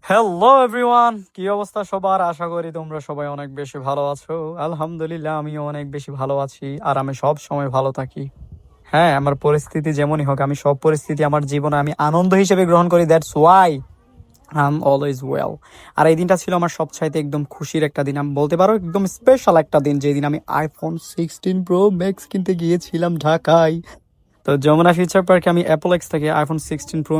Hello everyone, কি অবস্থা সবার? আশা করি তোমরা সবাই অনেক বেশি ভালো আছো। আলহামদুলিল্লাহ, আমিও অনেক বেশি ভালো আছি, আর আমি সব সময় ভালো থাকি। হ্যাঁ, আমার পরিস্থিতি যেমনই হোক, আমি সব পরিস্থিতি আমার জীবনে আমি আনন্দ হিসেবে গ্রহণ করি। That's why I am always well. আর এই দিনটা ছিল আমার সবচাইতে একদম খুশির একটা দিন, আমি বলতে পারো একদম স্পেশাল একটা দিন, যেদিন আমি আইফোন 16 Pro Max কিনতে গিয়েছিলাম ঢাকায়। তো যমুনা ফিউচার পার্কে আমি অ্যাপোলেক্স থেকে আইফোন 16 Pro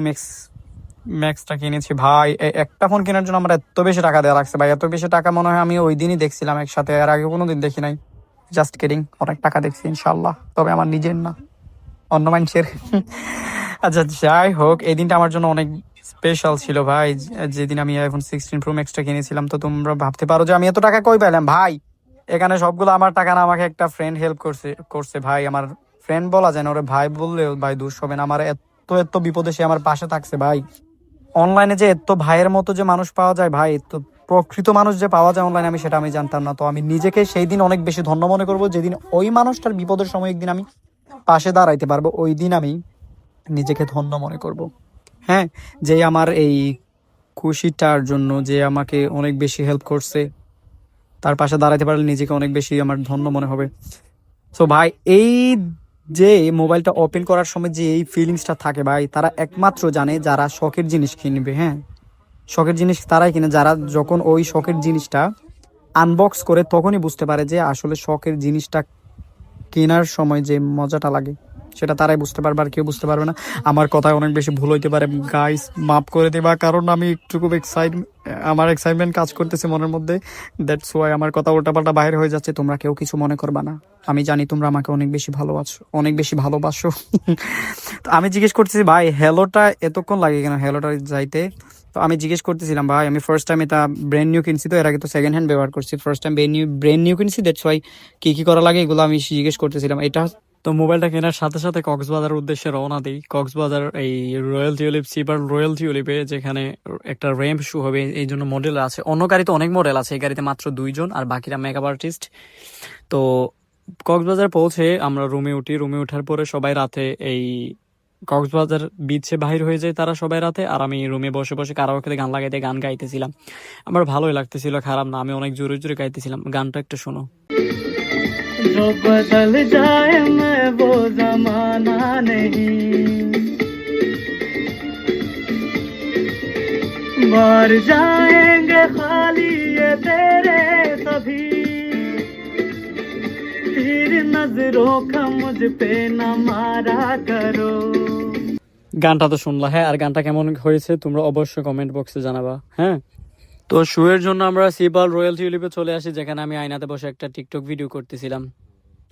Maxটা কিনেছি ভাই। একটা ফোন কেনার জন্য আমার এত বেশি টাকা দেওয়া লাগছে ভাই, এত বেশি টাকা মনে হয় আমি ওই দিনই দেখছিলাম একসাথে, আর আগে কোনোদিন দেখি নাই। জাস্ট কিডিং, অনেক টাকা দেখছি ইনশাল্লাহ, তবে আমার নিজের না, অন্য মানুষের। আচ্ছা, যাই হোক, এই দিনটা আমার জন্য অনেক স্পেশাল ছিল ভাই, যেদিন আমি আইফোন 16 Pro Maxটা কিনেছিলাম। তো তোমরা ভাবতে পারো যে আমি এত টাকা কই পেলাম ভাই। এখানে সবগুলো আমার টাকা না, আমাকে একটা ফ্রেন্ড হেল্প করছে করছে ভাই। আমার ফ্রেন্ড বলা যায় না, ওরে ভাই বললেও ভাই দোষ হবে না। আমার এত এত বিপদে সে আমার পাশে থাকছে ভাই। অনলাইনে যে এত ভাইয়ের মতো যে মানুষ পাওয়া যায় ভাই, তো প্রকৃত মানুষ যে পাওয়া যায় অনলাইনে, আমি সেটা আমি জানতাম না। তো আমি নিজেকে সেই দিন অনেক বেশি ধন্য মনে করবো, যেদিন ওই মানুষটার বিপদের সময় একদিন আমি পাশে দাঁড়াইতে পারবো, ওই দিন আমি নিজেকে ধন্য মনে করব। হ্যাঁ, যে আমার এই খুশিটার জন্য যে আমাকে অনেক বেশি হেল্প করছে, তার পাশে দাঁড়াতে পারলে নিজেকে অনেক বেশি আমার ধন্য মনে হবে। সো ভাই, এই যে মোবাইলটা ওপেন করার সময় যে এই ফিলিংসটা থাকে ভাই, তারা একমাত্র জানে যারা শখের জিনিস কিনবে। হ্যাঁ, শখের জিনিস তারাই কিনে, যারা যখন ওই শখের জিনিসটা আনবক্স করে তখনই বুঝতে পারে যে আসলে শখের জিনিসটা কেনার সময় যে মজাটা লাগে সেটা তারাই বুঝতে পারবে, আর কেউ বুঝতে পারবে না। আমার কথায় অনেক বেশি ভুল হইতে পারে গাইস, মাফ করে দেবা, কারণ আমি একটু খুব আমার এক্সাইটমেন্ট কাজ করতেছে মনের মধ্যে। দ্যাটস ওয়াই আমার কথা উল্টাপাল্টা বাইরে হয়ে যাচ্ছে। তোমরা কেউ কিছু মনে করবা না, আমি জানি তোমরা আমাকে অনেক বেশি ভালোবাসো, অনেক বেশি ভালোবাসো। তো আমি জিজ্ঞেস করতেছি ভাই, হ্যালোটা এতক্ষণ লাগে কেন হ্যালোটা যাইতে? তো আমি জিজ্ঞেস করতেছিলাম ভাই, আমি ফার্স্ট টাইম এটা ব্র্যান্ড নিউ কিনছি, তো এর আগে তো সেকেন্ড হ্যান্ড ব্যবহার করছি, ফার্স্ট টাইম ব্র্যান্ড নিউ কিনছি। দ্যাটস ওয়াই কি কি করা লাগে এগুলো আমি জিজ্ঞেস করতেছিলাম। এটা তো মোবাইলটা কেনার সাথে সাথে কক্সবাজার উদ্দেশ্যে রওনা দিই। কক্সবাজার এই রয়্যাল টিউলিপ, সিপার রয়্যাল টিউলিপে, যেখানে একটা র্যাম্প শো হবে, এই জন্য মডেল আছে। অন্য গাড়িতে অনেক মডেল আছে, এই গাড়িতে মাত্র 2 জন, আর বাকিরা মেকআপ আর্টিস্ট। তো কক্সবাজার পৌঁছে আমরা রুমে উঠি, রুমে ওঠার পরে সবাই রাতে এই কক্সবাজার বিচে বাহির হয়ে যায় তারা সবাই রাতে, আর আমি রুমে বসে বসে কারাওকেতে গান লাগাইতে গান গাইতেছিলাম। আমার ভালোই লাগতেছিল, খারাপ না, আমি অনেক জোরে জোরে গাইতেছিলাম। গানটা একটু শোনো। जो बदल जाए मैं वो जमाना नहीं, मर जाएंगे खाली ये तेरे सभी, तीर नजरों का मुझ पे न मारा करो। গানটা তো শুনলা, হ্যাঁ, আর গানটা কেমন হয়েছে তোমরা অবশ্যই কমেন্ট বক্সে জানাবা। হ্যাঁ, তো শো এর জন্য আমরা সিপাল রয়্যাল টিউলিপে চলে আসি, যেখানে আমি আয়নাতে বসে একটা টিকটক ভিডিও করতেছিলাম।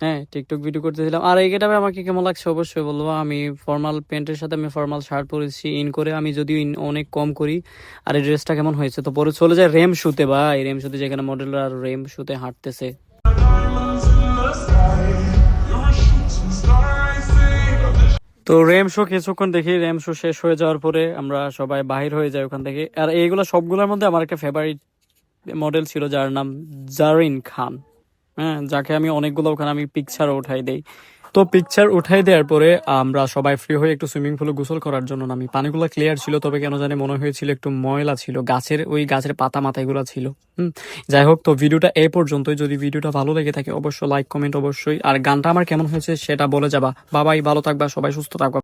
হ্যাঁ, টিকটক ভিডিও করতেছিলাম। আর এই গেটাপে আমাকে কেমন লাগছে অবশ্যই বলবো। আমি ফর্মাল প্যান্টের সাথে আমি ফর্মাল শার্ট পরেছি ইন করে, আমি যদিও ইন অনেক কম করি। আর এই ড্রেসটা কেমন হয়েছে? তো পরে চলে যায় রেম শুতে ভাই, রেম শুতে, যেখানে মডেলরা রেম শুতে হাঁটতেছে। তো রেম শো কিছুক্ষণ দেখি, রেম শো শেষ হয়ে যাওয়ার পরে আমরা সবাই বাহির হয়ে যাই ওখান থেকে। আর এইগুলো সবগুলোর মধ্যে আমার একটা ফেভারিট মডেল ছিল, যার নাম জারিন খান। হ্যাঁ, যাকে আমি অনেকগুলো ওখানে আমি পিকচার উঠাই দেই। তো পিকচার উঠাই দেওয়ার পরে আমরা সবাই ফ্রি হয়ে একটু সুইমিং পুলে গোসল করার জন্য নামি। পানিগুলো ক্লিয়ার ছিল, তবে কেন জানি মনে হয়েছিল একটু ময়লা ছিল, গাছের পাতা মাথাগুলো ছিল। যাই হোক, তো ভিডিওটা এই পর্যন্তই। যদি ভিডিওটা ভালো লেগে থাকে অবশ্যই লাইক কমেন্ট অবশ্যই, আর গানটা আমার কেমন হয়েছে সেটা বলে যাবা। বাবাই, ভালো থাকবা, সবাই সুস্থ থাকবা।